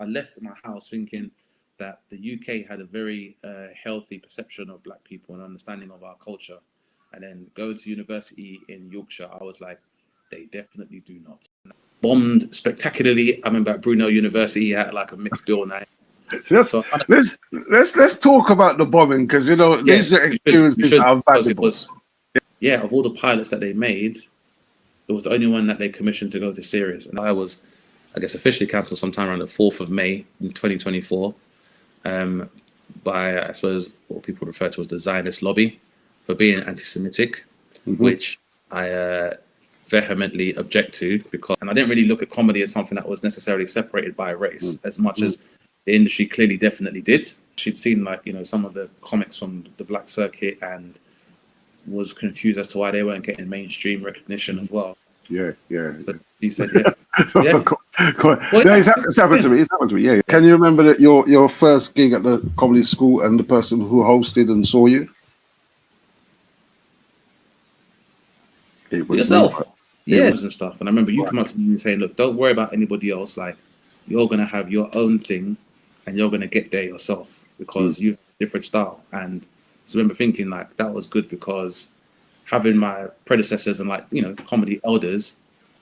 I left my house thinking that the UK had a very healthy perception of black people and understanding of our culture. And then going to university in Yorkshire, I was like, they definitely do not. Bombed spectacularly. I remember at Brunel University, had like a mixed bill night. Let's So let's talk about the bombing, because you know yeah, these are we experiences that should, are because it valuable. was, yeah, of all the pilots that they made, it was the only one that they commissioned to go to Syria. And I was, I guess, officially cancelled sometime around the 4th of May in 2024 by, I suppose, what people refer to as the Zionist lobby for being anti-Semitic, which I vehemently object to, because, and I didn't really look at comedy as something that was necessarily separated by race as much as the industry clearly definitely did. She'd seen, like, you know, some of the comics from the black circuit and was confused as to why they weren't getting mainstream recognition as well. Yeah. But he said, yeah. Yeah. Well, Well, it's happened to me. It's happened to me. Yeah. Can you remember that your first gig at the comedy school and the person who hosted and saw you? It was yourself. me. Yeah, and stuff. And I remember you come up to me and saying, look, don't worry about anybody else. Like, you're going to have your own thing and you're going to get there yourself because you have a different style. And so I remember thinking, like, that was good, because having my predecessors and, like, you know, comedy elders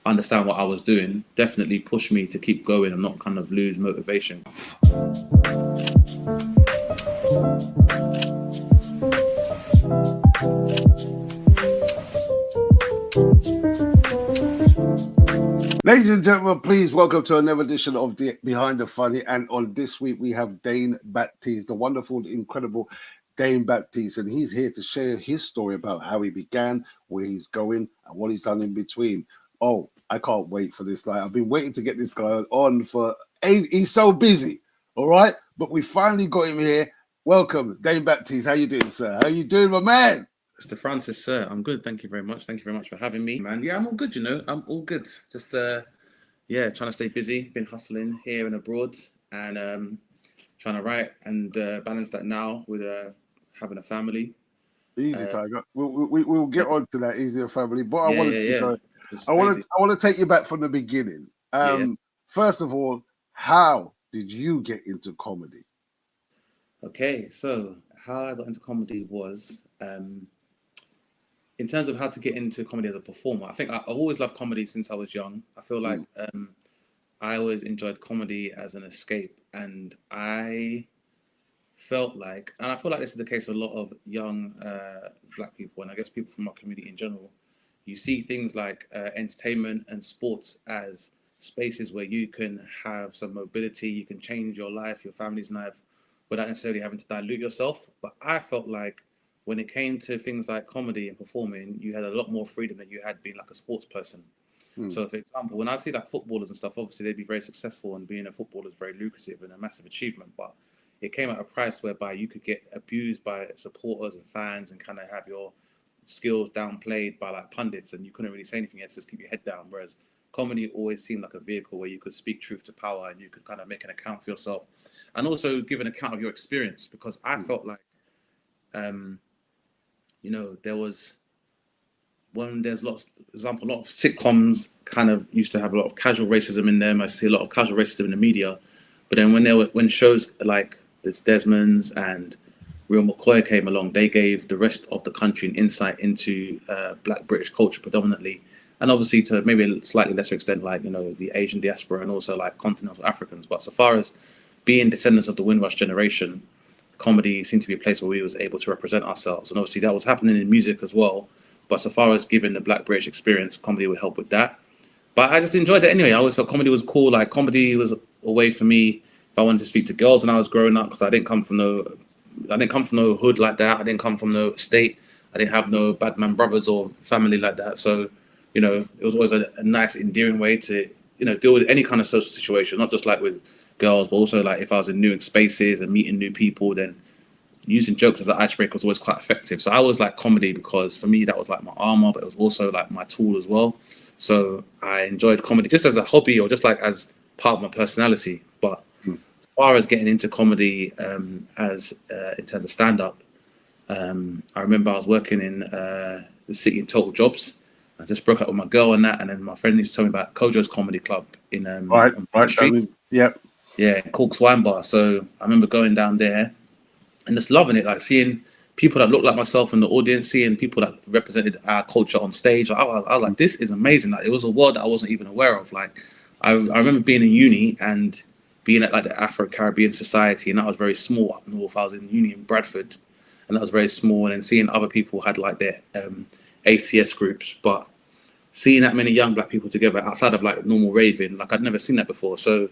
understand what I was doing definitely pushed me to keep going and not kind of lose motivation. Ladies and gentlemen, please welcome to another edition of the Behind the Funny. And on this week, we have Dane Baptiste, the wonderful, incredible Dane Baptiste. And he's here to share his story about how he began, where he's going, and what he's done in between. Oh, I can't wait for this night. I've been waiting to get this guy on for ages. He's so busy, all right? But we finally got him here. Welcome, Dane Baptiste. How you doing, sir? How you doing, my man? Mr. Francis, sir, I'm good. Thank you very much. Thank you very much for having me, man. Yeah, I'm all good, you know. I'm all good. Just, yeah, trying to stay busy. Been hustling here and abroad, and trying to write and balance that now with having a family. Easy, Tiger. We'll get on to that easier family. But I want to take you back from the beginning. First of all, how did you get into comedy? Okay, so how I got into comedy was, in terms of how to get into comedy as a performer, I think I've always loved comedy since I was young. I feel like I always enjoyed comedy as an escape, and I felt like, and I feel like this is the case with a lot of young black people, and I guess people from our community in general, you see things like entertainment and sports as spaces where you can have some mobility, you can change your life, your family's life, without necessarily having to dilute yourself. But I felt like when it came to things like comedy and performing, you had a lot more freedom than you had being like a sports person. So, for example, when I see like footballers and stuff, obviously they'd be very successful, and being a footballer is very lucrative and a massive achievement. But it came at a price whereby you could get abused by supporters and fans and kind of have your skills downplayed by like pundits, and you couldn't really say anything. You had to just keep your head down. Whereas comedy always seemed like a vehicle where you could speak truth to power, and you could kind of make an account for yourself, and also give an account of your experience. Because I felt like, you know, there was, when there's lots, for example, a lot of sitcoms kind of used to have a lot of casual racism in them. I see a lot of casual racism in the media, but then when shows like this Desmond's and Real McCoy came along, they gave the rest of the country an insight into Black British culture predominantly, and obviously to maybe a slightly lesser extent, like, you know, the Asian diaspora and also like continental Africans. But so far as being descendants of the Windrush generation, comedy seemed to be a place where we was able to represent ourselves, and obviously that was happening in music as well. But so far as giving the Black British experience, comedy would help with that. But I just enjoyed it anyway. I always felt comedy was cool. Like, comedy was a way for me if I wanted to speak to girls when I was growing up, because I didn't come from no hood like that. I didn't come from no estate. I didn't have no bad man brothers or family like that. So, you know, it was always a nice, endearing way to, you know, deal with any kind of social situation, not just like with girls, but also like if I was in new spaces and meeting new people, then using jokes as an icebreaker was always quite effective. So I always like comedy because for me that was like my armor, but it was also like my tool as well. So I enjoyed comedy just as a hobby or just like as part of my personality. But as far as getting into comedy as in terms of stand-up, I remember I was working in the city in Total Jobs. I just broke up with my girl and that, and then my friend used to tell me about Kojo's Comedy Club in on Broad Street. Yep. Yeah, Cork's Wine Bar. So I remember going down there and just loving it, like seeing people that looked like myself in the audience, seeing people that represented our culture on stage. I was like, this is amazing. Like, it was a world that I wasn't even aware of. Like, I remember being in uni and being at like the Afro-Caribbean Society, and that was very small up north. I was in uni in Bradford, and that was very small. And then seeing other people had like their ACS groups, but seeing that many young black people together outside of like normal raving, like I'd never seen that before. So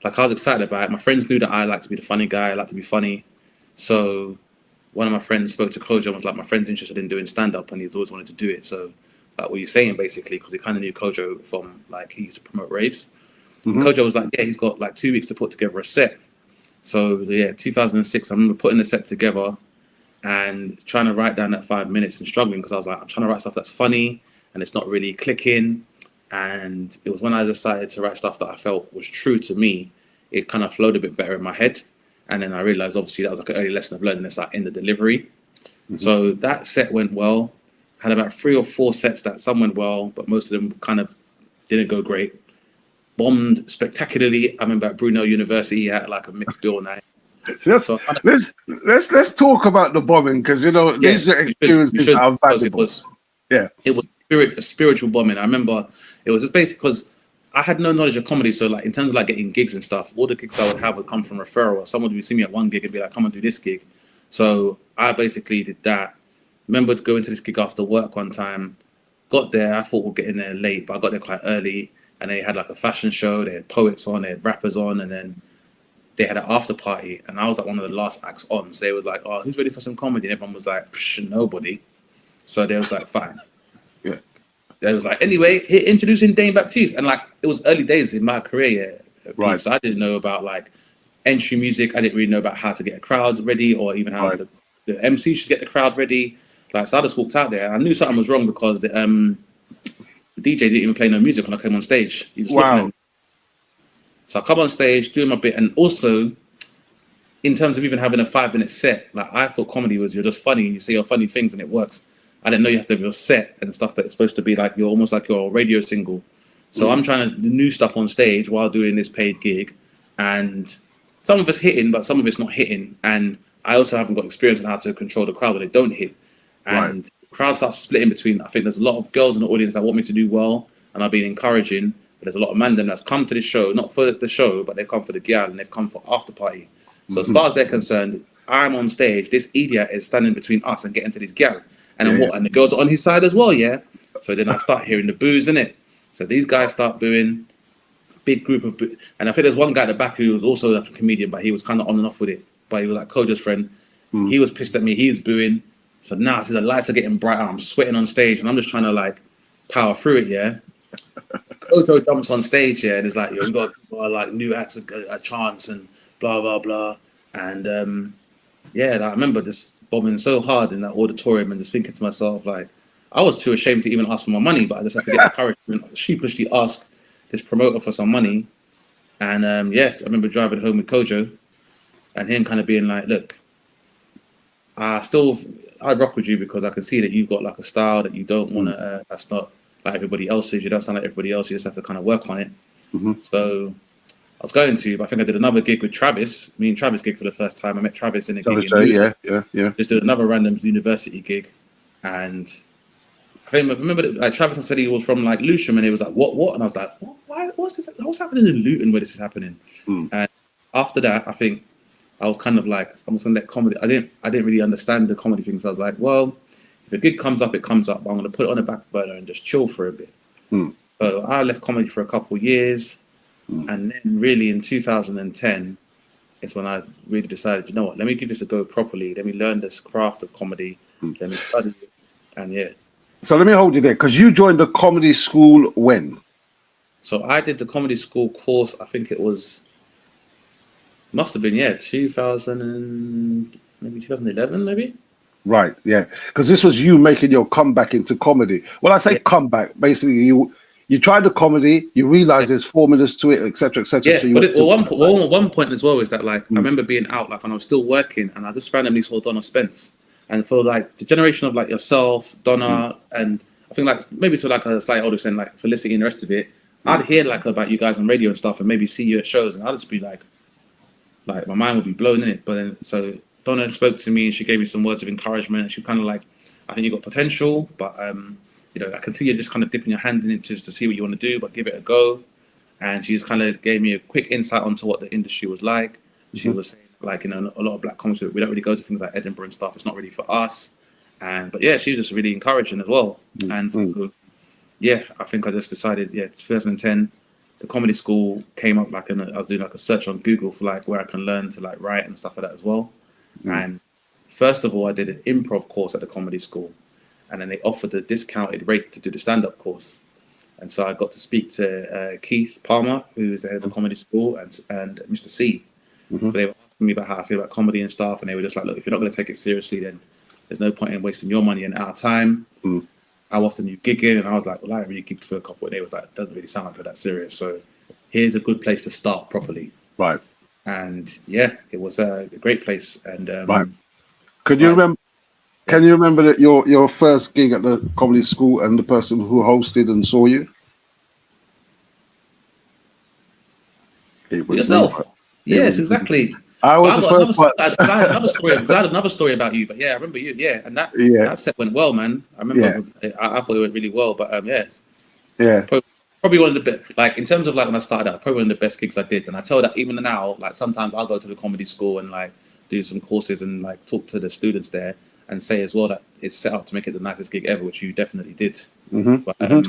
like I was excited about it. My friends knew that I like to be the funny guy. I like to be funny. So one of my friends spoke to Kojo and was like, my friend's interested in doing stand up and he's always wanted to do it. So like what you're saying basically, because he kind of knew Kojo from like he used to promote raves. And Mm-hmm. Kojo was like, yeah, he's got like 2 weeks to put together a set. So yeah, 2006, I remember putting the set together and trying to write down that 5 minutes and struggling because I was like, I'm trying to write stuff that's funny and it's not really clicking. And it was when I decided to write stuff that I felt was true to me, it kind of flowed a bit better in my head. And then I realized obviously that was like an early lesson of learning this like in the delivery. Mm-hmm. So that set went well. Had about 3 or 4 sets that some went well, but most of them kind of didn't go great. Bombed spectacularly. I remember at Brunel University had like a mixed bill night. Let's, So let's talk about the bombing, because you know yeah, these are we experiences that should are because valuable. Yeah. it was a spiritual bombing. I remember it was just basically because I had no knowledge of comedy. So like in terms of like getting gigs and stuff, all the gigs I would have would come from referral. Someone would see me at one gig and be like, come and do this gig. So I basically did that. Remember to go into this gig after work one time. Got there, I thought we'd get in there late, but I got there quite early. And they had like a fashion show, they had poets on, they had rappers on, and then they had an after party. And I was like one of the last acts on. So they was like, oh, who's ready for some comedy? And everyone was like, nobody. So they was like, fine. Yeah. They was like, anyway, introducing Dane Baptiste. And like, it was early days in my career, yeah. Right. So I didn't know about like entry music. I didn't really know about how to get a crowd ready or even how Right. the MC should get the crowd ready. Like, so I just walked out there and I knew something was wrong because the DJ didn't even play no music when I came on stage. He just looking at Wow. me. So I come on stage, doing my bit, and also in terms of even having a 5 minute set, like I thought comedy was you're just funny and you say your funny things and it works. I didn't know you have to have your set and stuff that's supposed to be like you're almost like your radio single. So I'm trying to do new stuff on stage while doing this paid gig, and some of it's hitting, but some of it's not hitting. And I also haven't got experience on how to control the crowd when they don't hit. And the crowd starts splitting between. I think there's a lot of girls in the audience that want me to do well, and I've been encouraging. But there's a lot of men that's come to the show, not for the show, but they've come for the gal and they've come for after party. So as far as they're concerned, I'm on stage. This idiot is standing between us and getting to this gal. And then what? And the girls are on his side as well, yeah. So then I start hearing the boos, innit? So these guys start booing. Big group of and I think there's one guy at the back who was also like a comedian, but he was kind of on and off with it. But he was like Kojo's friend. He was pissed at me. He was booing. So now I see the lights are getting brighter. I'm sweating on stage, and I'm just trying to like power through it, yeah. Kojo jumps on stage, yeah, and it's like, yo, we got like new acts a chance and blah blah blah. And yeah, like, I remember just bombing so hard in that auditorium and just thinking to myself, like, I was too ashamed to even ask for my money, but I just had to get the courage and sheepishly ask this promoter for some money. And yeah, I remember driving home with Kojo and him kind of being like, look, I rock with you because I can see that you've got like a style that you don't want to, that's not like everybody else's. You don't sound like everybody else. You just have to kind of work on it. So I was going to, but I think I did another gig with Travis. Me and Travis gig for the first time. I met Travis in a gig in Luton. Yeah. Just did another random university gig. And I remember that, like Travis said he was from like Lewisham and he was like, what? And I was like, what? What's this? What's happening in Luton where this is happening? And after that, I think I was kind of like, I'm just gonna let comedy. I didn't really understand the comedy thing. So I was like, well, if a gig comes up, it comes up. But I'm gonna put it on the back burner and just chill for a bit. So I left comedy for a couple of years. And then really in 2010 is when I really decided, you know what, let me give this a go properly. Let me learn this craft of comedy. Let me study it. And yeah. So let me hold you there, because you joined the comedy school when? So I did the comedy school course, I think it was, must have been, 2011 maybe? Right, yeah. Because this was you making your comeback into comedy. Well, I say comeback, basically you tried the comedy, you realize there's formulas to it, etc., etc. Yeah, So but one point as well is that like I remember being out like when I was still working and I just randomly saw Donna Spence, and for like the generation of like yourself, Donna, and I think like maybe to like a slight older extent like Felicity and the rest of it, I'd hear like about you guys on radio and stuff and maybe see you at shows and I'd just be like, like my mind would be blown in it. But then, so Donna spoke to me and she gave me some words of encouragement. She kind of like, I think you got potential, but I can see you just kind of dipping your hand in it just to see what you want to do, but give it a go. And she's kind of gave me a quick insight onto what the industry was like. She Mhm. was saying, like, a lot of black comics, we don't really go to things like Edinburgh and stuff. It's not really for us. But yeah, she was just really encouraging as well. And Mm. so, yeah, I think I just decided, 2010, the comedy school came up like, I was doing like a search on Google for like where I can learn to like write and stuff like that as well. Mm. And first of all, I did an improv course at the comedy school, and then they offered a discounted rate to do the stand-up course. And so I got to speak to Keith Palmer, who's the head of the comedy school, and Mr. C. Mhm. So they were asking me about how I feel about comedy and stuff, and they were just like, look, if you're not going to take it seriously, then there's no point in wasting your money and our time. Mm. How often you gigging? And I was like, well, I haven't really gigged for a couple of days. It was like, it doesn't really sound like you're that serious. So here's a good place to start properly. Right. And yeah, it was a great place. And Right. Can you started, remember? Can you remember that your first gig at the comedy school and the person who hosted and saw you? It was me. yourself. It was Yes, me. exactly. I But was the first one. I had another story. I had another story about you. But yeah, I remember you. Yeah, and Yeah. that set went well, man. I remember. Yeah. I thought it went really well. But yeah, Yeah. probably one of the best. Like in terms of like when I started out, probably one of the best gigs I did. And I tell that even now, like sometimes I'll go to the comedy school and like do some courses and like talk to the students there and say as well that it's set up to make it the nicest gig ever, which you definitely did. Hmm. But Hmm.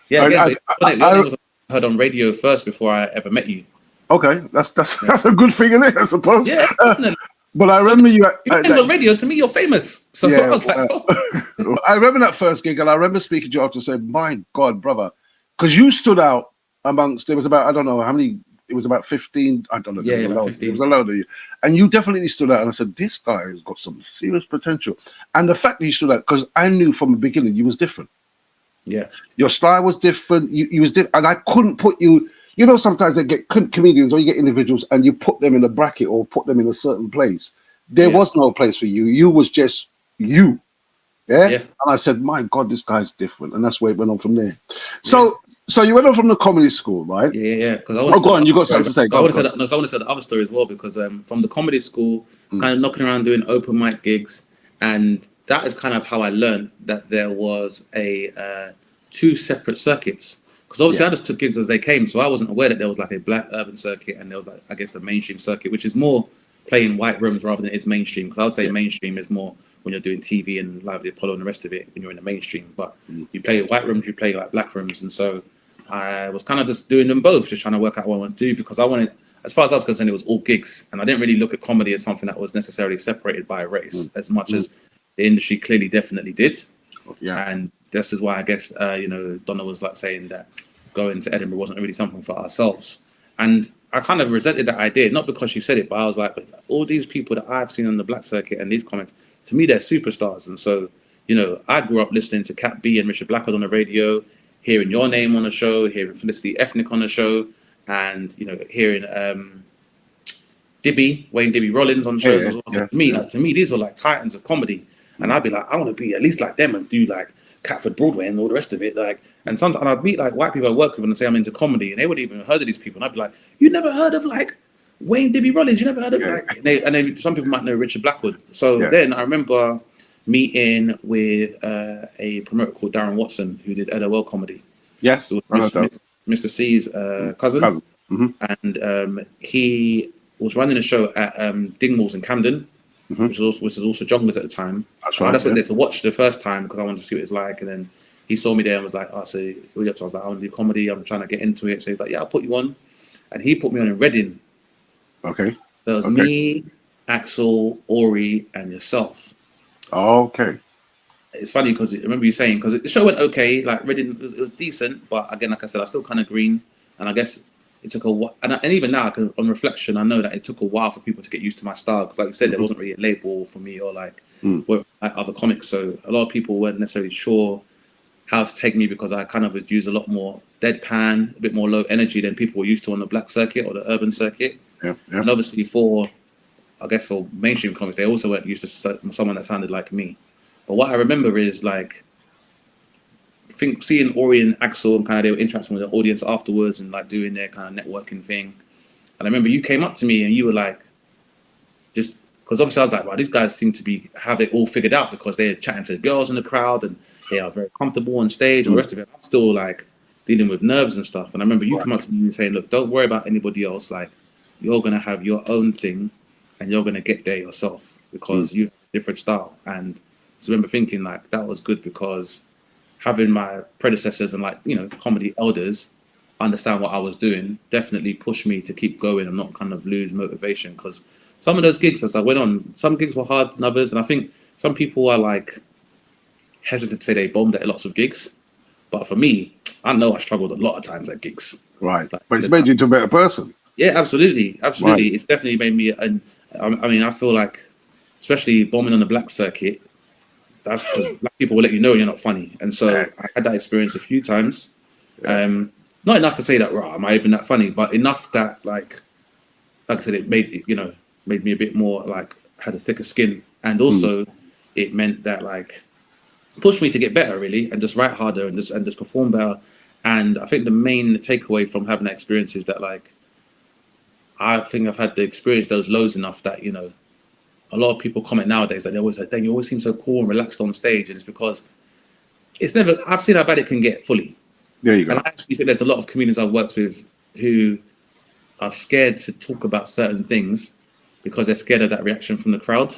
yeah, again, but your I, name was heard on radio first before I ever met you. okay, that's Yeah, that's a good thing, isn't it? I suppose. yeah, definitely. But I remember you. Your name's on radio. To me, you're famous. So I Yeah. was like, oh. I remember that first gig, and I remember speaking to you after, saying, "My God, brother," because you stood out amongst. There was about, I don't know how many. It was about 15. I don't know. Yeah, There was a about load. There was 15. a load of you, and you definitely stood out. And I said, "This guy has got some serious potential." And the fact that you stood out, because I knew from the beginning you was different. Yeah, Your style was different. You was different, and I couldn't put you. You know, sometimes they get comedians or you get individuals, and you put them in a bracket or put them in a certain place. There yeah, was no place for you. You was just you. Yeah. yeah, And I said, my God, this guy's different. And that's where it went on from there. yeah. So you went on from the comedy school, right? Yeah. Because I Oh, wanted to go tell on. the You other got story something to say. I Go, want to say go. that. No, so I want to say the other story as well because from the comedy school, Mm. kind of knocking around doing open mic gigs, and that is kind of how I learned that there was a two separate circuits. Because obviously Yeah. I just took gigs as they came, so I wasn't aware that there was like a black urban circuit and there was like I guess a mainstream circuit, which is more playing white rooms rather than it is mainstream. Because I would say Yeah. mainstream is more when you're doing TV and Live at the Apollo and the rest of it when you're in the mainstream. But Mm. you play white rooms, you play like black rooms, and so I was kind of just doing them both, just trying to work out what I want to do because I wanted, as far as I was concerned, it was all gigs, and I didn't really look at comedy as something that was necessarily separated by race Mm. as much Mm. as the industry clearly definitely did. Yeah. And this is why I guess Donna was like saying that going to Edinburgh wasn't really something for ourselves, and I kind of resented that idea, not because she said it, but I was like, but all these people that I've seen on the black circuit and these comics, to me, they're superstars, and so I grew up listening to Cat B and Richard Blackwood on the radio, hearing your name on the show, hearing Felicity Ethnic on the show, and hearing Wayne Dibby Rollins on shows Yeah. as well. So Yeah. Yeah. to me, these were like titans of comedy, and Mm. I'd be like, I want to be at least like them and do like Catford Broadway and all the rest of it. Like, and sometimes I'd meet like white people I work with and say I'm into comedy, and they wouldn't even heard of these people, and I'd be like, you never heard of like Wayne Dibby Rollins? You never heard of Yeah. like? And then some people might know Richard Blackwood. So Yeah. then I remember meeting with a promoter called Darren Watson who did LOL comedy. Yes. It I know was that. Mr. C's cousin, Cousin. Hmm. and he was running a show at Dingwalls in Camden, Hmm. which was also Jonglers at the time. That's And I right. just went Yeah. there to watch the first time because I wanted to see what it's like. And then he saw me there and was like, "Oh, so what are you up to?" I was like, "I want to do comedy. I'm trying to get into it." So he's like, "Yeah, I'll put you on." And he put me on in Reading. Okay. There was Okay. me, Axel, Ori, and yourself. Okay. It's funny because I remember you saying because the show went okay, like Reading it was decent, but again, like I said, I was still kind of green, and I guess it took a while. And even now, on reflection, I know that it took a while for people to get used to my style because, like you said, there Hmm. wasn't really a label for me or like Mm. like other comics, so a lot of people weren't necessarily sure how to take me because I kind of would use a lot more deadpan, a bit more low energy than people were used to on the black circuit or the urban circuit, Yeah. Yeah. and obviously I guess for mainstream comics, they also weren't used to someone that sounded like me. But what I remember is like, I think seeing Ori and Axel and kind of they were interacting with the audience afterwards and like doing their kind of networking thing. And I remember you came up to me and you were like, just because obviously I was like, wow, these guys seem to have it all figured out because they're chatting to the girls in the crowd and they are very comfortable on stage and the rest of it. I'm still like dealing with nerves and stuff. And I remember you come up to me and saying, look, don't worry about anybody else. Like, you're gonna have your own thing and you're gonna get there yourself because you have a different style. And so I remember thinking like that was good because having my predecessors and like, you know, comedy elders understand what I was doing definitely pushed me to keep going and not kind of lose motivation. Because some of those gigs as I went on, some gigs were harder than others. And I think some people are like hesitant to say they bombed at lots of gigs. But for me, I know I struggled a lot of times at gigs. Right. Like, but it's made you into a better person. Yeah, absolutely. Absolutely. Right. It's definitely made me, and I mean, I feel like, especially bombing on the black circuit, that's because black people will let you know you're not funny. And so I had that experience a few times. Not enough to say that, right, am I even that funny? But enough that, like I said, it made me a bit more, like, had a thicker skin. And also it meant that, like, pushed me to get better, really, and just write harder and just perform better. And I think the main takeaway from having that experience is that, like, I think I've had to experience those lows enough that, you know, a lot of people comment nowadays that they always say, dang, you always seem so cool and relaxed on stage. And it's because I've seen how bad it can get fully. There you go. And I actually think there's a lot of comedians I've worked with who are scared to talk about certain things because they're scared of that reaction from the crowd.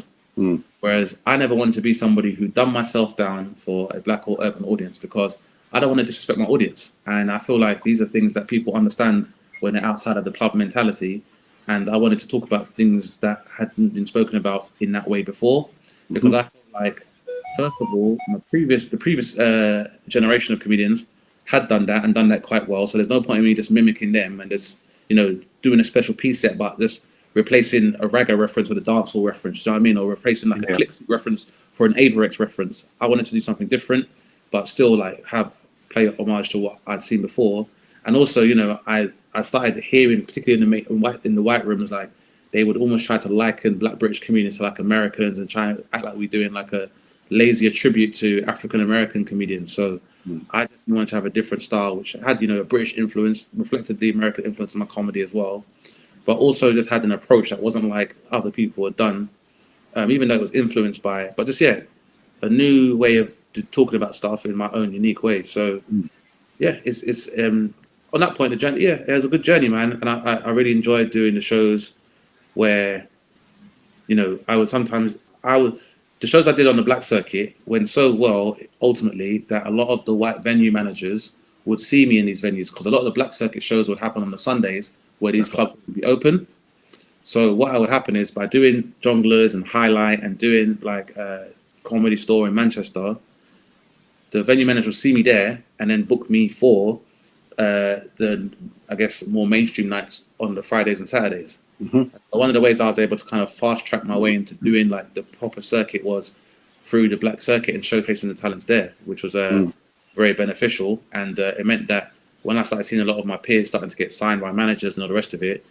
Whereas I never wanted to be somebody who dumbed myself down for a black or urban audience because I don't want to disrespect my audience. And I feel like these are things that people understand when they're outside of the club mentality. And I wanted to talk about things that hadn't been spoken about in that way before. Because I feel like, first of all, the previous generation of comedians had done that and done that quite well. So there's no point in me just mimicking them and just, you know, doing a special piece set, but just replacing a ragga reference with a dancehall reference, you know what I mean? Or replacing like a Click reference for an Averex reference. I wanted to do something different, but still like play homage to what I'd seen before. And also, you know, I started hearing, particularly in the white rooms, like they would almost try to liken Black British comedians to like Americans and try and act like we're doing like a lazier tribute to African American comedians. So I just wanted to have a different style, which had, you know, a British influence, reflected the American influence in my comedy as well, but also just had an approach that wasn't like other people had done, even though it was influenced by it. But just, a new way of talking about stuff in my own unique way. So, it's on that point, the journey, it was a good journey, man. And I really enjoyed doing the shows where, you know, the shows I did on the black circuit went so well, ultimately, that a lot of the white venue managers would see me in these venues because a lot of the black circuit shows would happen on the Sundays where these clubs would be open. So what would happen is by doing Jongleurs and Highlight and doing like a Comedy Store in Manchester, the venue manager would see me there and then book me for the, I guess, more mainstream nights on the Fridays and Saturdays. One of the ways I was able to kind of fast track my way into doing like the proper circuit was through the black circuit and showcasing the talents there, which was very beneficial. And it meant that when I started seeing a lot of my peers starting to get signed by managers and all the rest of it,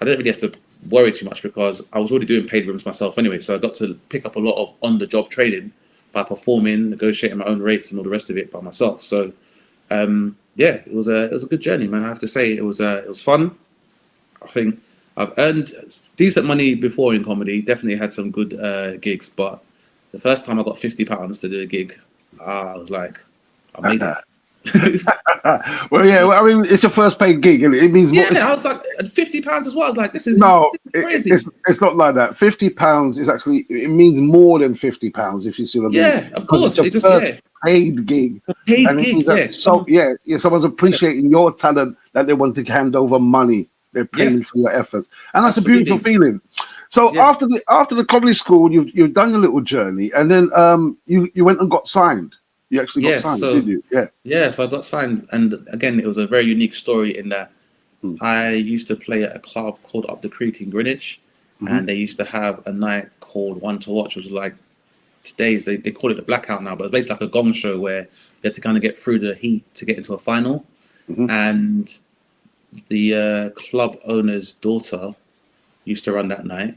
I didn't really have to worry too much because I was already doing paid rooms myself anyway. So I got to pick up a lot of on-the-job training by performing, negotiating my own rates and all the rest of it by myself. So it was a good journey, man. I have to say it was fun. I think I've earned decent money before in comedy. Definitely had some good gigs, but the first time I got £50 to do a gig, I was like, I made it. Well, I mean, it's your first paid gig, and it means more. I was like £50 as well. I was like, this is crazy. It's not like that. £50 is actually, it means more than £50 if you see what I mean. Yeah, of course. It's your first paid gig. A paid gig, So someone's appreciating your talent that they want to hand over money. They're paying for your efforts, and that's a beautiful feeling. So after the comedy school, you've done your little journey, and then you went and got signed. You actually got signed, did you? Yeah. So I got signed, and again, it was a very unique story in that I used to play at a club called Up the Creek in Greenwich, and they used to have a night called One to Watch, which was like today's they call it the Blackout now, but it's basically like a gong show where you had to kind of get through the heat to get into a final, and the club owner's daughter used to run that night,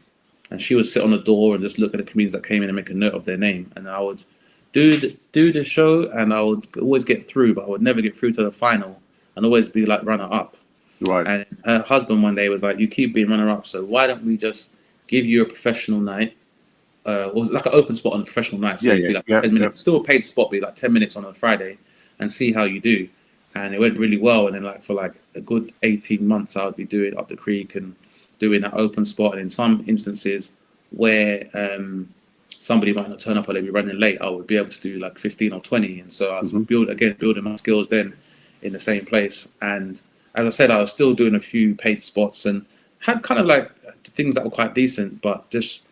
and she would sit on the door and just look at the comedians that came in and make a note of their name, and I would do the show, and I would always get through, but I would never get through to the final, and always be like runner up. Right. And her husband one day was like, "You keep being runner up, so why don't we just give you a professional night, or like an open spot on a professional night. So it'd be like 10 minutes, still a paid spot, be like 10 minutes on a Friday, and see how you do. And it went really well. And then like for like a good 18 months, I would be doing Up the Creek and doing that open spot. And in some instances where somebody might not turn up or they'd be running late, I would be able to do like 15 or 20. And so I was building my skills then in the same place. And as I said, I was still doing a few paid spots and had kind of like things that were quite decent, but just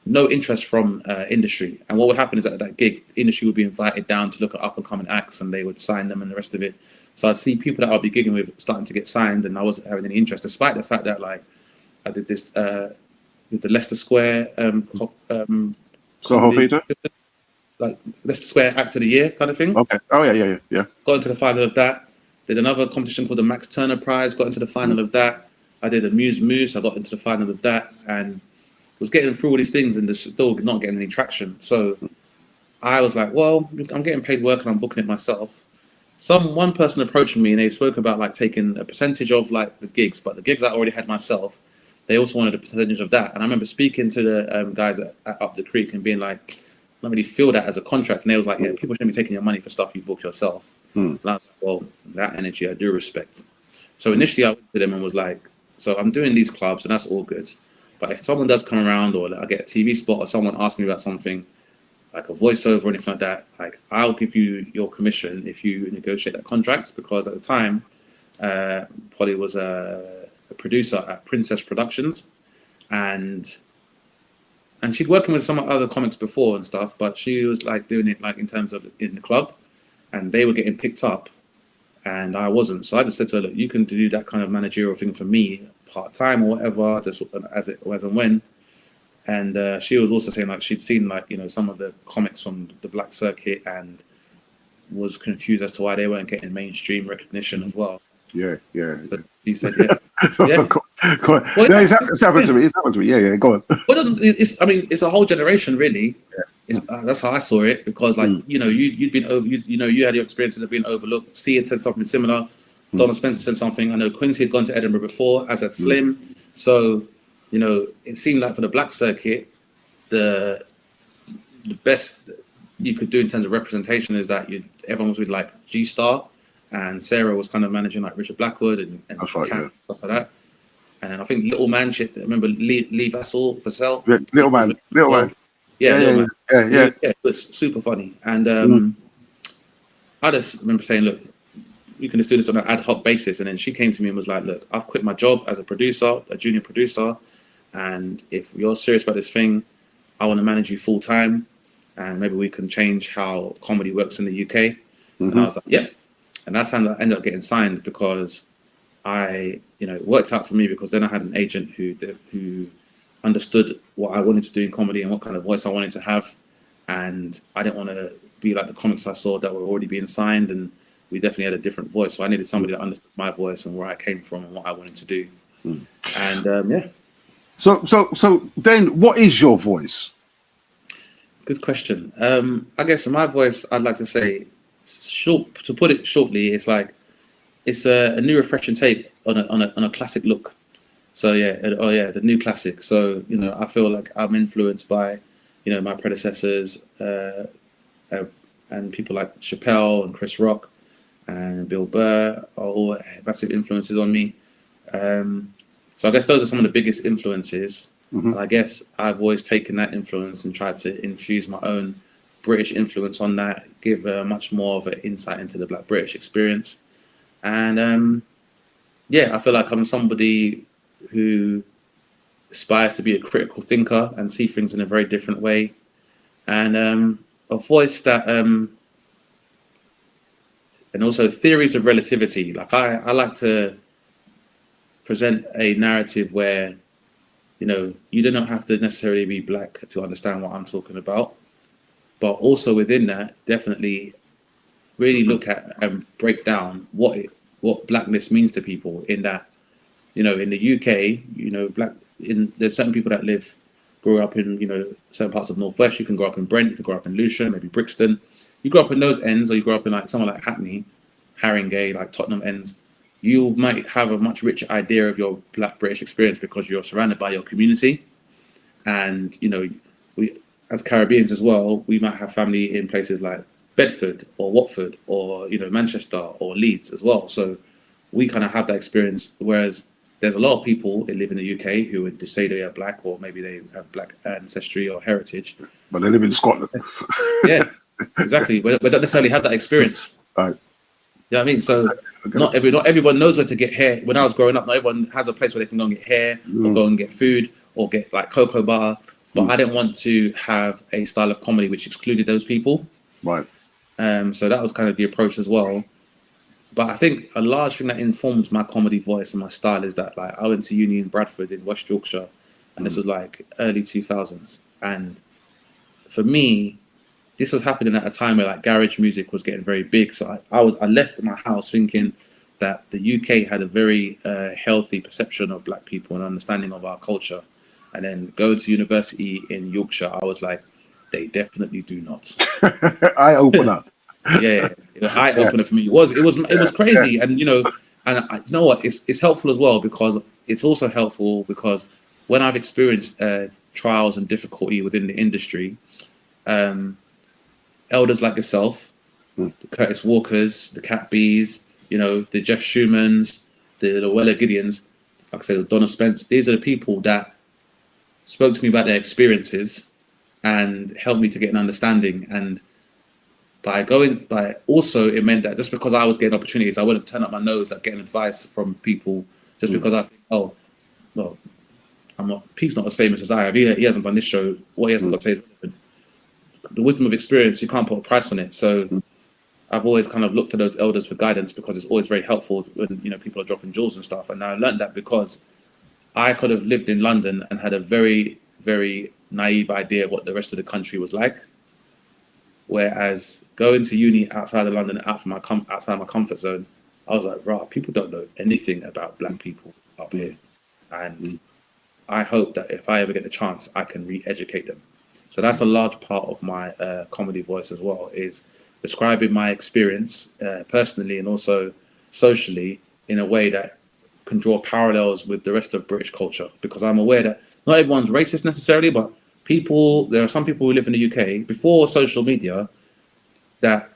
no interest from industry. And what would happen is at that gig, industry would be invited down to look at up and coming acts, and they would sign them and the rest of it. So I'd see people that I'd be gigging with starting to get signed, and I wasn't having any interest, despite the fact that like I did this with the Leicester Square Soho Theatre, like Leicester Square Act of the Year kind of thing. Okay. Oh yeah. Got into the final of that. Did another competition called the Max Turner Prize. Got into the final of that. I did a Muse Moose. I got into the final of that, and was getting through all these things and just still not getting any traction. So I was like, well, I'm getting paid work and I'm booking it myself. One person approached me and they spoke about like taking a percentage of like the gigs, but the gigs I already had myself, they also wanted a percentage of that. And I remember speaking to the guys at Up the Creek and being like, I don't really feel that as a contract. And they was like, yeah, people shouldn't be taking your money for stuff you book yourself. And I was like, well, that energy I do respect. So initially I went to them and was like, so I'm doing these clubs and that's all good. But if someone does come around or I get a TV spot or someone asks me about something, like a voiceover or anything like that, like I'll give you your commission if you negotiate that contract. Because at the time, Polly was a producer at Princess Productions, and she'd working with some other comics before and stuff, but she was like doing it like in terms of in the club, and they were getting picked up, and I wasn't. So I just said to her, look, you can do that kind of managerial thing for me part time or whatever, just as and when. And she was also saying like she'd seen like, you know, some of the comics from the black circuit and was confused as to why they weren't getting mainstream recognition as well. Yeah. So she said, yeah. Go on. Well, no, it's happened to me. It's happened to me. Yeah. Go on. Well, it's a whole generation really. That's how I saw it, because like you know you'd been over, you had your experiences of being overlooked. C had said something similar. Donna Spencer said something. I know Quincy had gone to Edinburgh before, as had Slim. So you know, it seemed like for the black circuit, the best you could do in terms of representation is that everyone was with like G Star, and Sarah was kind of managing like Richard Blackwood and stuff like that. And then I think Little Man shit. Remember Lee Vassell? Little Man. Yeah. It was super funny. And I just remember saying, look, you can just do this on an ad hoc basis. And then she came to me and was like, look, I've quit my job as a producer, a junior producer. And if you're serious about this thing, I want to manage you full time. And maybe we can change how comedy works in the UK. And I was like, yeah. And that's how I ended up getting signed, because it worked out for me, because then I had an agent who understood what I wanted to do in comedy and what kind of voice I wanted to have. And I didn't want to be like the comics I saw that were already being signed, and we definitely had a different voice. So I needed somebody that understood my voice and where I came from and what I wanted to do. And So then what is your voice? Good question. I guess my voice, I'd like to say, to put it shortly, it's like it's a new refreshing take on a classic look. So the new classic. So I feel like I'm influenced by my predecessors and people like Chappelle and Chris Rock and Bill Burr are all massive influences on me. So I guess those are some of the biggest influences. And I guess I've always taken that influence and tried to infuse my own British influence on that, give much more of an insight into the Black British experience. And I feel like I'm somebody who aspires to be a critical thinker and see things in a very different way. And a voice that, and also theories of relativity. Like I like to present a narrative where, you do not have to necessarily be black to understand what I'm talking about. But also within that, definitely really look at and break down what blackness means to people, in that, in the UK, there's certain people that grew up in, certain parts of Northwest. You can grow up in Brent, you can grow up in Lewisham, maybe Brixton. You grow up in those ends, or you grow up in like somewhere like Hackney, Haringey, like Tottenham ends. You might have a much richer idea of your Black British experience because you're surrounded by your community. And we as Caribbeans as well, we might have family in places like Bedford or Watford or Manchester or Leeds as well. So we kind of have that experience. Whereas there's a lot of people who live in the UK who would say they are black, or maybe they have black ancestry or heritage, But they live in Scotland. yeah, exactly. But don't necessarily have that experience. Right. You know what I mean? So not everyone knows where to get hair. When I was growing up, not everyone has a place where they can go and get hair or go and get food or get like cocoa butter. But I didn't want to have a style of comedy which excluded those people. Right. So that was kind of the approach as well. But I think a large thing that informed my comedy voice and my style is that like I went to uni in Bradford in West Yorkshire, and this was like early 2000s. And for me, this was happening at a time where like garage music was getting very big. So I left my house thinking that the UK had a very healthy perception of black people and understanding of our culture. And then going to university in Yorkshire, I was like, they definitely do not. Eye opener. Yeah, it was eye opener for me. It was crazy, and you know what? It's helpful as well, because it's also helpful because when I've experienced trials and difficulty within the industry, elders like yourself, the Curtis Walkers, the Cat B's, the Jeff Schumans, the Weller Gideons, like I said, Donna Spence. These are the people that spoke to me about their experiences and helped me to get an understanding. And also it meant that just because I was getting opportunities, I wouldn't turn up my nose at getting advice from people just because I think, oh, well, Pete's not as famous as I am. He hasn't done this show. What he hasn't got to say is relevant. The wisdom of experience, you can't put a price on it. So I've always kind of looked to those elders for guidance, because it's always very helpful when people are dropping jewels and stuff. And I learned that because I could have lived in London and had a very, very naive idea of what the rest of the country was like. Whereas going to uni outside of London, outside my comfort zone, I was like, right, people don't know anything about black people up here. And I hope that if I ever get the chance, I can re-educate them. So that's a large part of my comedy voice as well, is describing my experience personally and also socially in a way that can draw parallels with the rest of British culture. Because I'm aware that not everyone's racist necessarily, but there are some people who live in the UK before social media that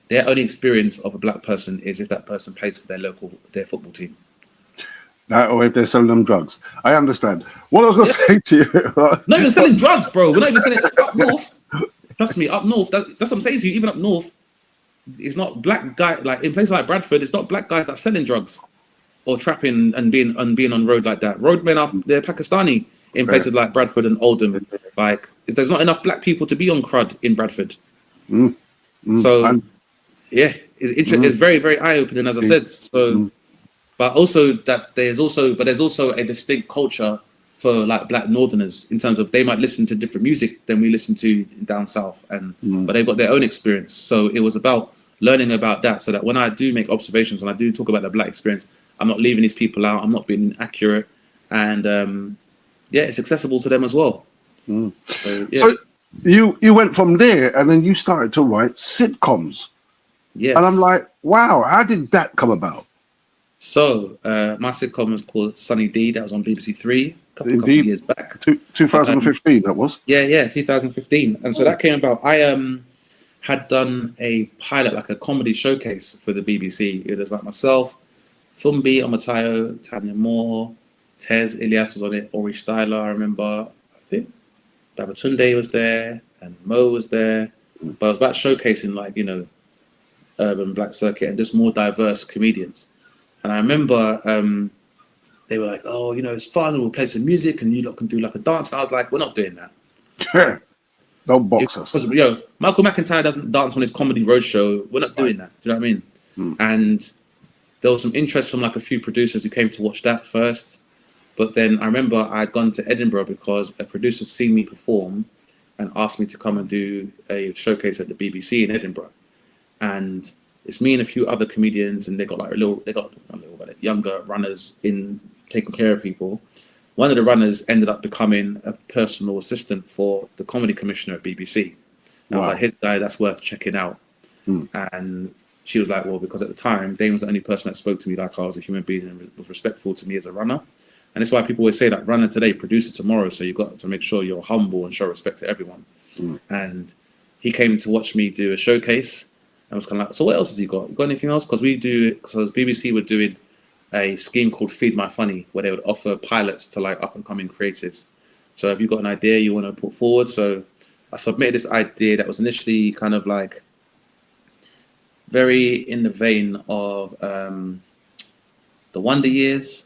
their only experience of a black person is if that person plays for their football team. Or if they're selling them drugs. I understand. What I was going to say to you... Not even selling drugs, bro. We're not even selling up north. Trust me, up north, that's what I'm saying to you. Even up north, it's not black guy, like in places like Bradford, it's not black guys that are selling drugs or trapping and being on road like that. Roadmen they're Pakistani in places like Bradford and Oldham. Like, there's not enough black people to be on crud in Bradford. So, yeah, it's very, very eye-opening, as I said. So, but there's also a distinct culture for like black northerners in terms of they might listen to different music than we listen to down south, but they've got their own experience. So it was about learning about that, so that when I do make observations and I do talk about the black experience, I'm not leaving these people out. I'm not being inaccurate, and it's accessible to them as well. So, yeah. So you went from there, and then you started to write sitcoms. Yes. And I'm like, wow, how did that come about? So my sitcom was called Sunny D. That was on BBC Three a couple of years back. 2015, that was? Yeah, 2015. And so that came about. I had done a pilot, like a comedy showcase for the BBC. It was like myself, Fumbi Omatayo, Tanya Moore, Tez Ilyas was on it, Ori Styler, I remember. I think Babatunde was there and Mo was there. But it was about showcasing urban black circuit and just more diverse comedians. And I remember they were like, oh, it's fun, we'll play some music and you lot can do like a dance. And I was like, we're not doing that. Don't box us. Because, Michael McIntyre doesn't dance on his comedy roadshow. We're not doing that. Do you know what I mean? And there was some interest from like a few producers who came to watch that first. But then I remember I'd gone to Edinburgh because a producer seen me perform and asked me to come and do a showcase at the BBC in Edinburgh. And it's me and a few other comedians, and they got younger runners in taking care of people. One of the runners ended up becoming a personal assistant for the comedy commissioner at BBC. And I was like, here's a guy that's worth checking out. And she was like, well, because at the time, Dane was the only person that spoke to me like I was a human being and was respectful to me as a runner. And that's why people always say that run it today, produce it tomorrow. So you've got to make sure you're humble and show respect to everyone. And he came to watch me do a showcase and was kind of like, so what else has he got? You got anything else? Because BBC were doing a scheme called Feed My Funny, where they would offer pilots to like up and coming creatives. So have you got an idea you want to put forward? So I submitted this idea that was initially kind of like very in the vein of the Wonder Years.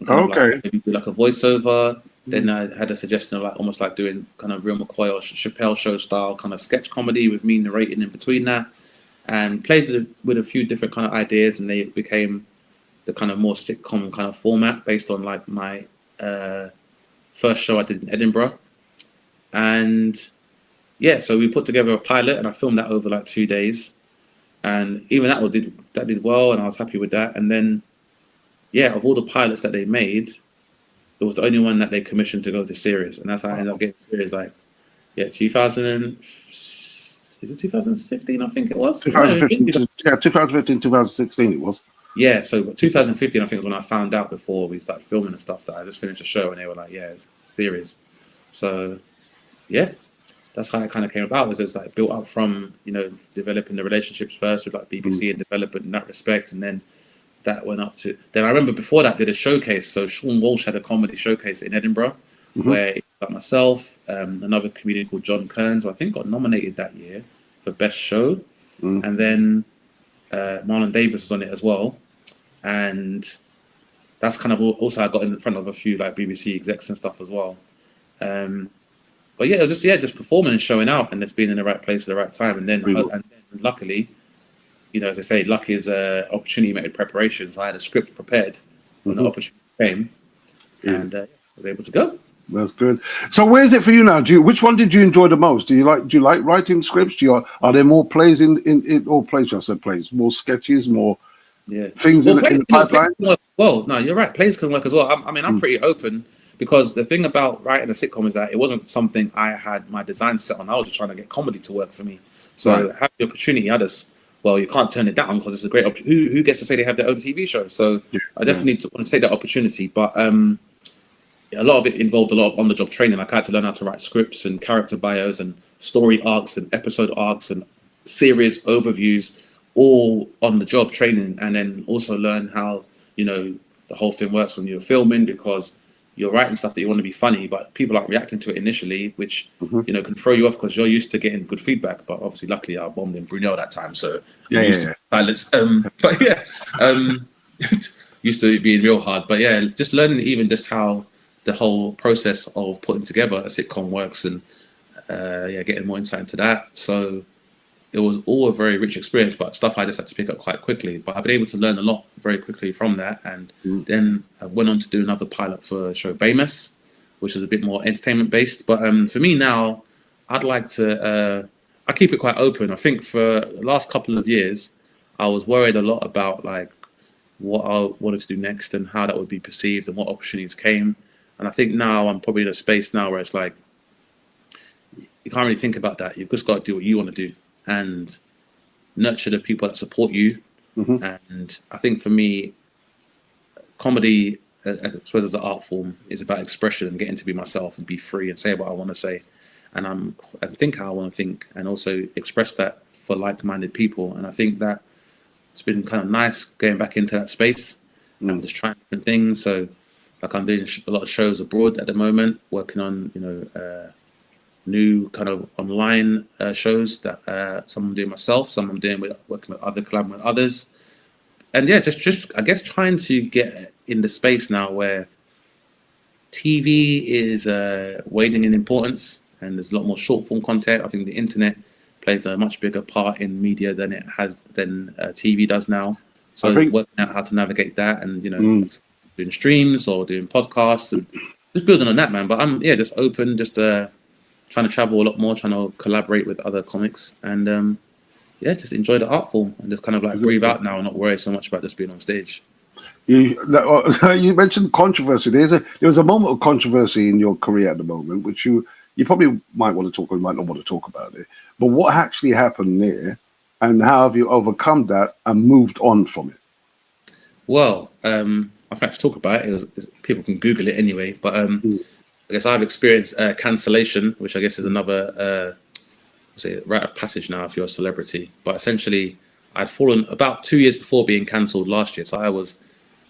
Kind of Okay. like maybe do like a voiceover. Then I had a suggestion of like almost like doing kind of Real McCoy or Chappelle Show style kind of sketch comedy with me narrating in between that, and played with a few different kind of ideas, and they became the kind of more sitcom kind of format based on like my first show I did in Edinburgh. And yeah, so we put together a pilot and I filmed that over like 2 days, and even that did well, and I was happy with that. And then yeah, of all the pilots that they made, it was the only one that they commissioned to go to series, and that's how I ended up getting series. Like, yeah, 2015? I think it was. 2015, yeah, 2015, 2016 it was. Yeah, so 2015, I think, was when I found out before we started filming and stuff that I just finished a show, and they were like, "Yeah, it's a series." So, yeah, that's how it kind of came about. Was just like built up from developing the relationships first with like BBC and development in that respect, and then that went up to. Then I remember before that did a showcase. So Sean Walsh had a comedy showcase in Edinburgh, where like myself, another comedian called John Kearns, who I think got nominated that year for best show, and then Marlon Davis was on it as well, and that's kind of also I got in front of a few like BBC execs and stuff as well. But yeah, it was just performing and showing out, and just being in the right place at the right time, and then luckily, as I say, luck is opportunity made preparation. So I had a script prepared when the opportunity came, and was able to go. That's good. So where is it for you now? Which one did you enjoy the most? Do you like writing scripts? Are there more plays in or plays? I said plays, more sketches, more things in the pipeline? Well, no, you're right. Plays can work as well. I'm pretty open, because the thing about writing a sitcom is that it wasn't something I had my design set on. I was just trying to get comedy to work for me. So have the opportunity, you can't turn it down, because it's a great opportunity. Who gets to say they have their own TV show? So I definitely want to take that opportunity. But a lot of it involved a lot of on-the-job training. Like I had to learn how to write scripts and character bios and story arcs and episode arcs and series overviews, all on-the-job training, and then also learn how the whole thing works when you're filming, because you're writing stuff that you want to be funny, but people aren't reacting to it initially, which can throw you off, because you're used to getting good feedback. But obviously, luckily, I bombed in Brunel that time, so I'm used to silence. But yeah, used to it being real hard. But yeah, just learning even just how the whole process of putting together a sitcom works, and getting more insight into that. So it was all a very rich experience, but stuff I just had to pick up quite quickly. But I've been able to learn a lot very quickly from that. And then I went on to do another pilot for the show Bamus, which is a bit more entertainment based. But for me now, I'd like to, I keep it quite open. I think for the last couple of years, I was worried a lot about like what I wanted to do next and how that would be perceived and what opportunities came. And I think now I'm probably in a space now where it's like, you can't really think about that. You've just got to do what you want to do and nurture the people that support you. And I think for me, comedy, I suppose as an art form, is about expression and getting to be myself and be free and say what I want to say, and think how I want to think, and also express that for like-minded people. And I think that it's been kind of nice going back into that space and just trying different things. So like I'm doing a lot of shows abroad at the moment, working on new kind of online shows that some I'm doing myself, some I'm doing working with collaborating with others. And yeah, just I guess trying to get in the space now where TV is waning in importance, and there's a lot more short form content. I think the internet plays a much bigger part in media than TV does now. So working out how to navigate that, and doing streams or doing podcasts and just building on that, man. But I'm just open, just trying to travel a lot more, trying to collaborate with other comics, and just enjoy the art form and just kind of like breathe out now and not worry so much about just being on stage. You mentioned controversy. There was a moment of controversy in your career at the moment, which you probably might want to talk or you might not want to talk about it. But what actually happened there, and how have you overcome that and moved on from it? Well, I I can actually talk about it. People can Google it anyway. But Mm. I guess I've experienced cancellation, which I guess is another rite of passage now if you're a celebrity. But essentially, I'd fallen about 2 years before being cancelled last year. So I was,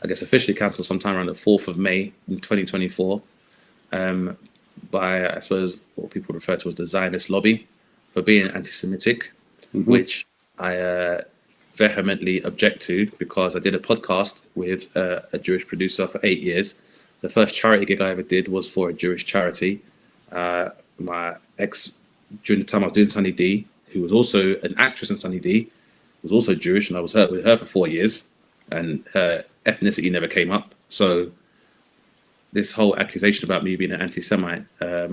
I guess, officially cancelled sometime around the 4th of May in 2024 by, I suppose, what people refer to as the Zionist lobby for being anti-Semitic, which I vehemently object to because I did a podcast with a Jewish producer for 8 years. The first charity gig I ever did was for a Jewish charity. My ex, during the time I was doing Sunny D, who was also an actress in Sunny D, was also Jewish, and I was with her for 4 years, and her ethnicity never came up. So this whole accusation about me being an anti-Semite, I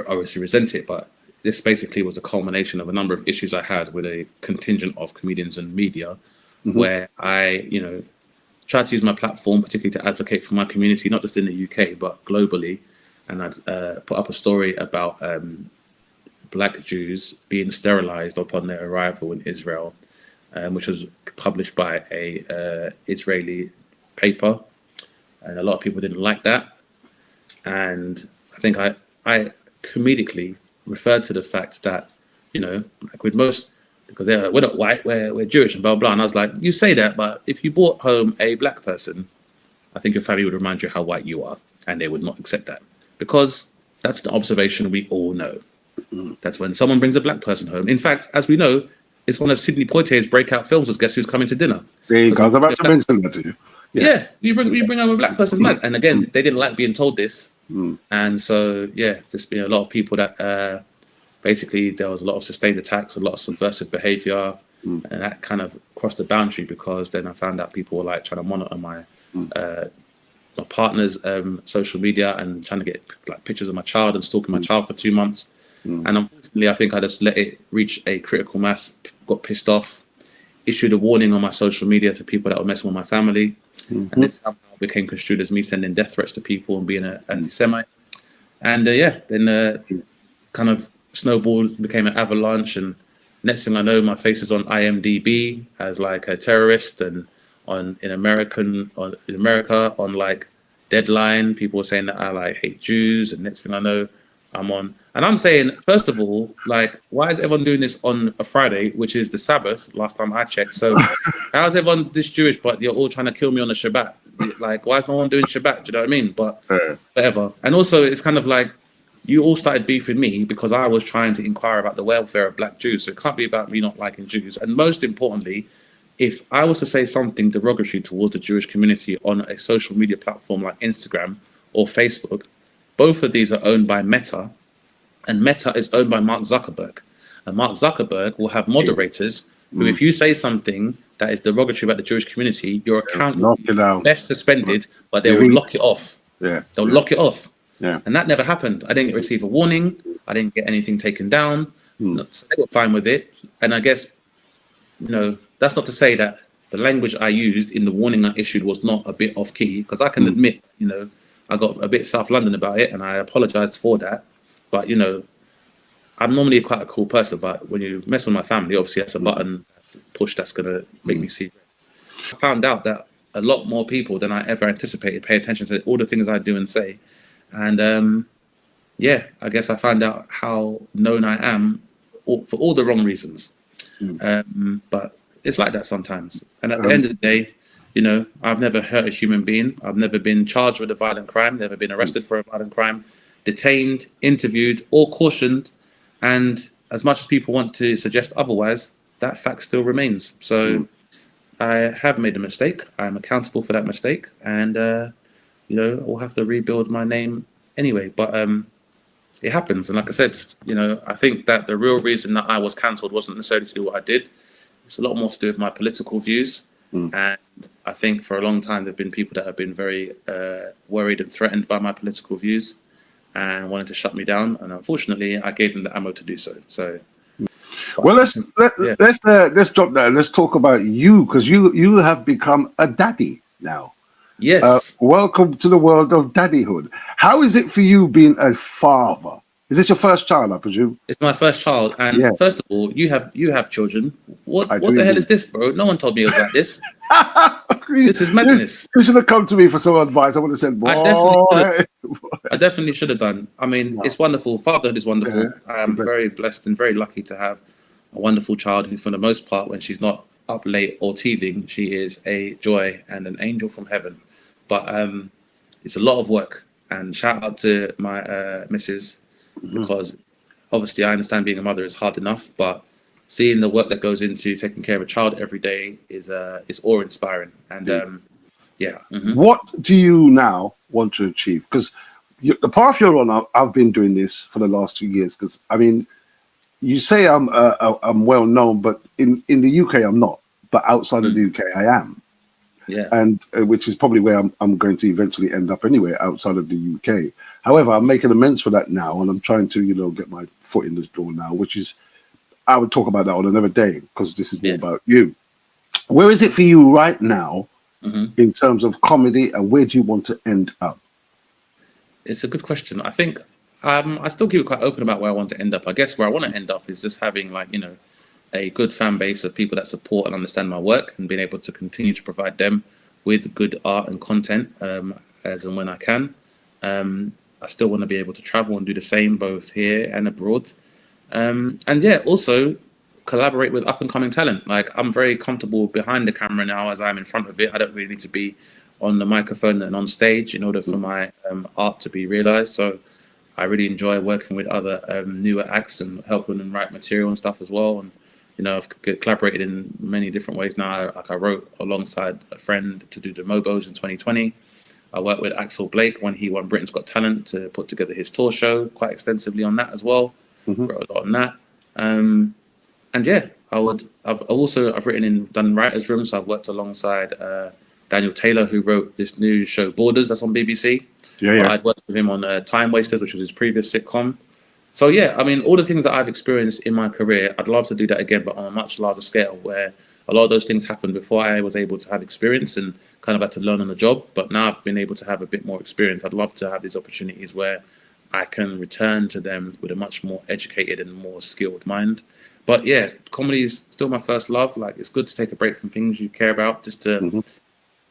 obviously resent it, but this basically was a culmination of a number of issues I had with a contingent of comedians and media, where I, tried to use my platform, particularly to advocate for my community, not just in the UK, but globally. And I'd put up a story about Black Jews being sterilized upon their arrival in Israel, which was published by a Israeli paper. And a lot of people didn't like that. And I think I comedically referred to the fact that, like with most, because we're not white, we're Jewish and blah, blah. And I was like, you say that, but if you brought home a black person, I think your family would remind you how white you are, and they would not accept that. Because that's the observation we all know. That's when someone brings a black person home. In fact, as we know, it's one of Sidney Poitier's breakout films was Guess Who's Coming to Dinner. There you go. I was about to mention that to you. Yeah, you bring home a black person's mad. And again, they didn't like being told this. And so, there's been a lot of people that basically there was a lot of sustained attacks, a lot of subversive behavior, and that kind of crossed the boundary because then I found out people were like trying to monitor my partner's social media and trying to get like pictures of my child and stalking my child for 2 months. And unfortunately, I think I just let it reach a critical mass, got pissed off, issued a warning on my social media to people that were messing with my family. And this somehow became construed as me sending death threats to people and being an anti-Semite. And then kind of snowballed, became an avalanche. And next thing I know, my face is on IMDb as like a terrorist, and in America on like Deadline, people were saying that I like hate Jews. And next thing I know, I'm on. And I'm saying, first of all, like, why is everyone doing this on a Friday, which is the Sabbath, last time I checked? So how is everyone this Jewish, but you're all trying to kill me on the Shabbat? Like, why is no one doing Shabbat? Do you know what I mean? But whatever. And also, it's kind of like, you all started beefing me because I was trying to inquire about the welfare of black Jews. So it can't be about me not liking Jews. And most importantly, if I was to say something derogatory towards the Jewish community on a social media platform like Instagram or Facebook, both of these are owned by Meta, and Meta is owned by Mark Zuckerberg. And Mark Zuckerberg will have moderators who, if you say something that is derogatory about the Jewish community, your account will be left suspended, but they will lock it off. They'll lock it off. And that never happened. I didn't receive a warning. I didn't get anything taken down. So they were fine with it. And I guess, that's not to say that the language I used in the warning I issued was not a bit off key, because I can admit, I got a bit South London about it, and I apologized for that. But, I'm normally quite a cool person, but when you mess with my family, obviously that's a button, that's a push that's going to make me see. I found out that a lot more people than I ever anticipated pay attention to all the things I do and say. And, I guess I found out how known I am for all the wrong reasons. But it's like that sometimes. And at the end of the day, I've never hurt a human being. I've never been charged with a violent crime, never been arrested for a violent crime, detained, interviewed, or cautioned. And as much as people want to suggest otherwise, that fact still remains. So I have made a mistake. I'm accountable for that mistake. And, we'll have to rebuild my name anyway. But it happens. And like I said, I think that the real reason that I was cancelled wasn't necessarily to do what I did. It's a lot more to do with my political views. And I think for a long time, there have been people that have been very worried and threatened by my political views and wanted to shut me down. And unfortunately, I gave them the ammo to do so. Well, let's drop that. Let's talk about you, because you have become a daddy now. Yes. Welcome to the world of daddyhood. How is it for you being a father? Is this your first child, I presume? It's my first child. And first of all, you have children. What the hell is this, bro? No one told me it was like this. This is madness. You should have come to me for some advice. I would have said, boy. I definitely should have done. I mean, it's wonderful. Fatherhood is wonderful. I'm very blessed and very lucky to have a wonderful child who, for the most part, when she's not up late or teething, she is a joy and an angel from heaven. But it's a lot of work. And shout out to my missus, because obviously I understand being a mother is hard enough, but seeing the work that goes into taking care of a child every day is awe-inspiring. And what do you now want to achieve? Because the path you're on, I've been doing this for the last 2 years. Because I mean, you say I'm well known, but in the UK I'm not. But outside of the UK, I am. Yeah. And which is probably where I'm going to eventually end up anyway, outside of the UK. However, I'm making amends for that now, and I'm trying to, get my foot in the door now, which is, I would talk about that on another day, because this is more about you. Where is it for you right now in terms of comedy, and where do you want to end up? It's a good question. I think I still keep it quite open about where I want to end up. I guess where I want to end up is just having a good fan base of people that support and understand my work, and being able to continue to provide them with good art and content as and when I can. I still want to be able to travel and do the same both here and abroad. And also collaborate with up and coming talent. Like, I'm very comfortable behind the camera now as I'm in front of it. I don't really need to be on the microphone and on stage in order for my art to be realized. So I really enjoy working with other newer acts and helping them write material and stuff as well. And I've collaborated in many different ways now. Like, I wrote alongside a friend to do the Mobos in 2020. I worked with Axel Blake when he won Britain's Got Talent to put together his tour show, quite extensively on that as well. Wrote a lot on that. I've written in done writers' rooms. So I've worked alongside Daniel Taylor, who wrote this new show Borders that's on BBC. I'd worked with him on Time Wasters, which was his previous sitcom. So I mean, all the things that I've experienced in my career, I'd love to do that again, but on a much larger scale, where a lot of those things happened before I was able to have experience and kind of had to learn on the job. But now I've been able to have a bit more experience. I'd love to have these opportunities where I can return to them with a much more educated and more skilled mind. But comedy is still my first love. Like, it's good to take a break from things you care about, just to,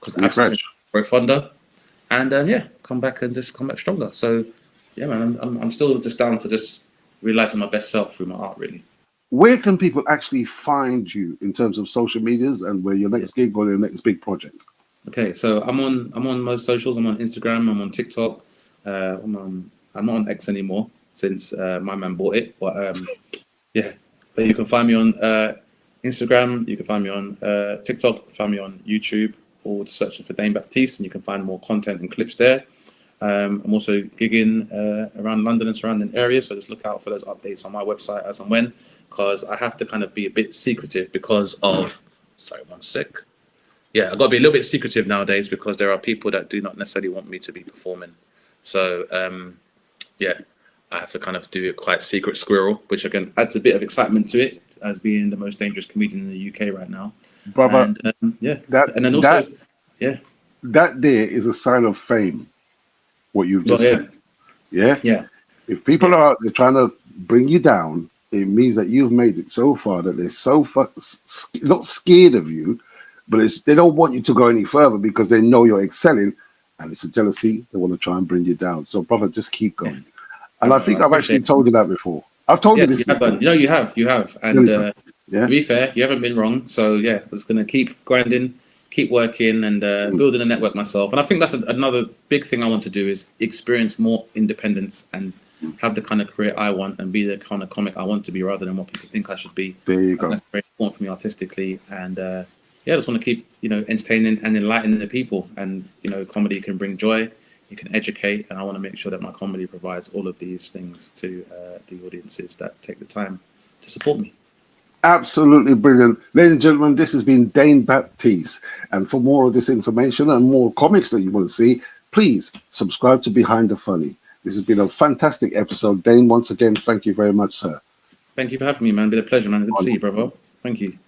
because absence is very fonder. And come back stronger. So man, I'm still just down for just realizing my best self through my art, really. Where can people actually find you in terms of social medias, and where your next gig or your next big project? Okay, so I'm on most socials. I'm on Instagram. I'm on TikTok. I'm not on X anymore since my man bought it. But but you can find me on Instagram. You can find me on TikTok. You can find me on YouTube, or just searching for Dane Baptiste, and you can find more content and clips there. I'm also gigging around London and surrounding areas, so just look out for those updates on my website as and when, because I have to kind of be a bit secretive because of. Sorry, one sec. Yeah, I've got to be a little bit secretive nowadays because there are people that do not necessarily want me to be performing. So I have to kind of do it quite secret squirrel, which again adds a bit of excitement to it as being the most dangerous comedian in the UK right now. Brother, that there is a sign of fame. What you've just said. Yeah. If people are out there trying to bring you down, it means that you've made it so far that they're so not scared of you, but they don't want you to go any further because they know you're excelling, and it's a jealousy. They want to try and bring you down. So, brother, just keep going. And I think I've actually told you that before. I've told you this. You have. And to be fair, you haven't been wrong. So I'm just gonna keep grinding, keep working, and building a network myself. And I think that's another big thing I want to do, is experience more independence and have the kind of career I want and be the kind of comic I want to be, rather than what people think I should be. There you go. That's very important for me artistically. And I just want to keep entertaining and enlightening the people. And comedy can bring joy, you can educate, and I want to make sure that my comedy provides all of these things to the audiences that take the time to support me. Absolutely brilliant. Ladies and gentlemen, this has been Dane Baptiste. And for more of this information and more comics that you want to see, please subscribe to Behind the Funny. This has been a fantastic episode. Dane, once again, thank you very much, sir. Thank you for having me, man. It's been a pleasure, man. Good to see you, brother. Thank you.